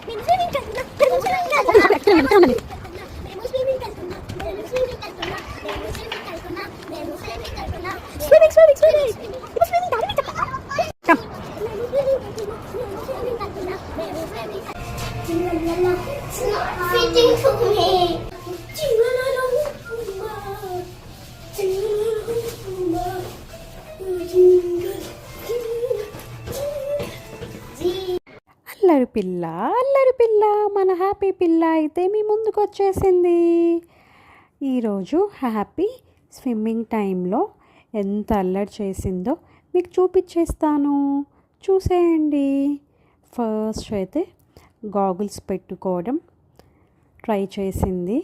Fitting to me. అల్లరి పిల్ల మన హ్యాపీ పిల్ల అయితే మీ ముందుకు వచ్చేసింది. ఈరోజు హ్యాపీ స్విమ్మింగ్ టైంలో ఎంత అల్లరి చేసిందో మీకు చూపించేస్తాను, చూసేయండి. ఫస్ట్ అయితే గాగుల్స్ పెట్టుకోవడం ట్రై చేసింది.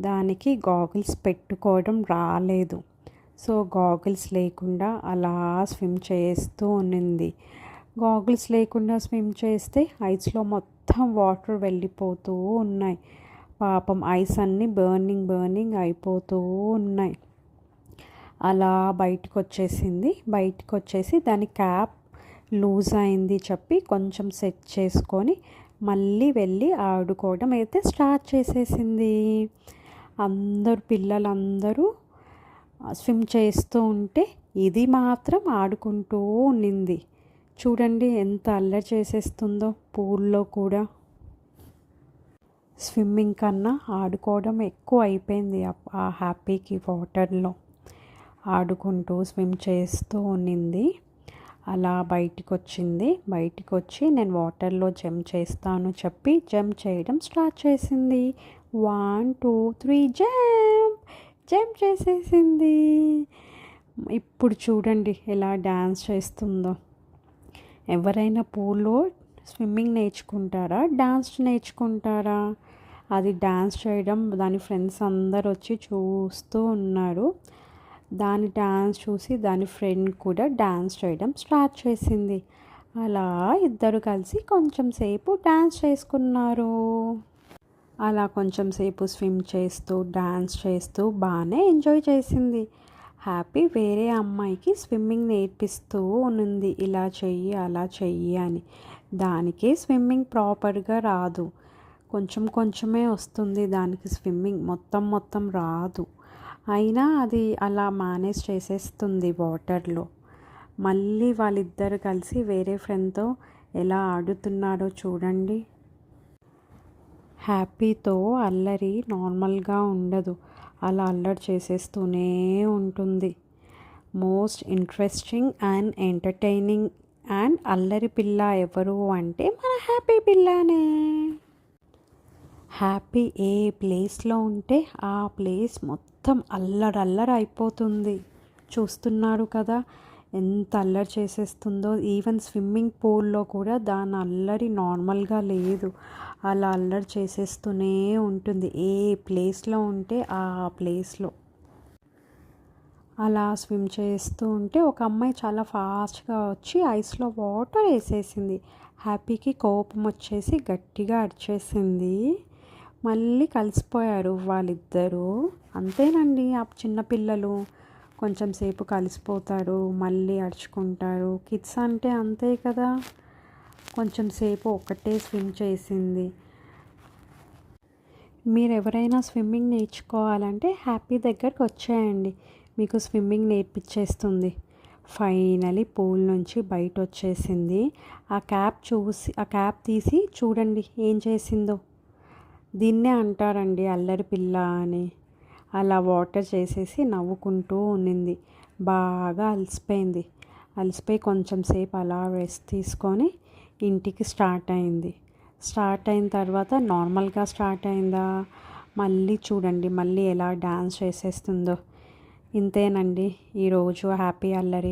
దానికి గాగుల్స్ పెట్టుకోవడం రాలేదు. సో గాగుల్స్ లేకుండా అలా స్విమ్ చేస్తూ ఉన్నింది. గాగుల్స్ లేకుండా స్విమ్ చేస్తే ఐస్లో మొత్తం వాటర్ వెళ్ళిపోతూ ఉన్నాయి. పాపం ఐస్ అన్నీ బర్నింగ్ అయిపోతూ ఉన్నాయి. అలా బయటకు వచ్చేసి దాని క్యాప్ లూజ్ అయింది చెప్పి కొంచెం సెట్ చేసుకొని మళ్ళీ వెళ్ళి ఆడుకోవడం అయితే స్టార్ట్ చేసేసింది. పిల్లలందరూ స్విమ్ చేస్తూ ఉంటే ఇది మాత్రం ఆడుకుంటూ ఉన్నింది. చూడండి ఎంత అల్లరి చేసేస్తుందో పూల్లో కూడా. స్విమ్మింగ్ కన్నా ఆడుకోవడం ఎక్కువ అయిపోయింది ఆ హ్యాపీకి. వాటర్లో ఆడుకుంటూ స్విమ్ చేస్తూ ఉన్నింది. అలా బయటికి వచ్చి నేను వాటర్లో జంప్ చేస్తాను చెప్పి జంప్ చేయడం స్టార్ట్ చేసింది. 1 2 3 జంప్ చేసేసింది. ఇప్పుడు చూడండి ఎలా డ్యాన్స్ చేస్తుందో. ఎవరైనా పూల్లో స్విమ్మింగ్ నేర్చుకుంటారా, డాన్స్ నేర్చుకుంటారా? అది డాన్స్ చేయడం దాని ఫ్రెండ్స్ అందరు వచ్చి చూస్తూ ఉన్నారు. దాని డాన్స్ చూసి దాని ఫ్రెండ్ కూడా డాన్స్ చేయడం స్టార్ట్ చేసింది. అలా ఇద్దరు కలిసి కొంచెం సేపు డాన్స్ చేసుకున్నారు. అలా కొంచెం సేపు స్విమ్ చేస్తూ డాన్స్ చేస్తూ బాగానే ఎంజాయ్ చేసింది. హ్యాపీ వేరే అమ్మాయికి స్విమ్మింగ్ నేర్పిస్తూ ఉన్నింది. ఇలా చెయ్యి అలా చెయ్యి అని. దానికి స్విమ్మింగ్ ప్రాపర్గా రాదు, కొంచెమే వస్తుంది దానికి స్విమ్మింగ్, మొత్తం రాదు. అయినా అది అలా మేనేజ్ చేసేస్తుంది వాటర్లో. మళ్ళీ వాళ్ళిద్దరు కలిసి వేరే ఫ్రెండ్తో ఎలా ఆడుతున్నారో చూడండి. హ్యాపీతో అల్లరి నార్మల్గా ఉండదు, అలా అల్లరి చేసేస్తూనే ఉంటుంది. Most interesting and entertaining and అల్లరి పిల్ల ఎవరు అంటే మన హ్యాపీ పిల్లనే. హ్యాపీ ఏ ప్లేస్లో ఉంటే ఆ ప్లేస్ మొత్తం అల్లరి అయిపోతుంది. చూస్తున్నారు కదా ఎంత అల్లరి చేసేస్తుందో. ఈవెన్ స్విమ్మింగ్ పూల్లో కూడా దాని అల్లరి నార్మల్గా లేదు, అలా అల్లరి చేసేస్తూనే ఉంటుంది. ఏ ప్లేస్లో ఉంటే ఆ ప్లేస్లో అలా స్విమ్ చేస్తూ ఉంటే ఒక అమ్మాయి చాలా ఫాస్ట్గా వచ్చి ఐస్లో వాటర్ వేసేసింది. హ్యాపీకి కోపం వచ్చేసి గట్టిగా అరిచేసింది. మళ్ళీ కలిసిపోయారు వాళ్ళిద్దరూ. అంతేనండి, ఆ చిన్నపిల్లలు కొంచెం సేపు కలిసిపోతారు, మళ్ళీ అరుచుకుంటారు. కిడ్స్ అంటే అంతే కదా. కొంచెం సేపు ఒకటే స్విమ్ చేసింది. మీరు ఎవరైనా స్విమ్మింగ్ నేర్చుకోవాలంటే హ్యాపీ దగ్గరకు వచ్చేయండి, మీకు స్విమ్మింగ్ నేర్పించేస్తుంది. ఫైనలీ పూల్ నుంచి బయట వచ్చేసింది. ఆ క్యాప్ తీసి చూడండి ఏం చేసిందో. దీన్నే అంటారండి అల్లరి పిల్ల అని. అలా వాటర్ చేసేసి నవ్వుకుంటూ ఉన్నింది. బాగా అలసిపోయి కొంచెం సేపు అలా రెస్ట్ తీసుకొని ఇంటికి స్టార్ట్ అయిన తర్వాత నార్మల్గా స్టార్ట్ అయిందా, మళ్ళీ చూడండి మళ్ళీ ఎలా డాన్స్ చేసేస్తుందో. ఇంతేనండి ఈరోజు హ్యాపీ అల్లరి.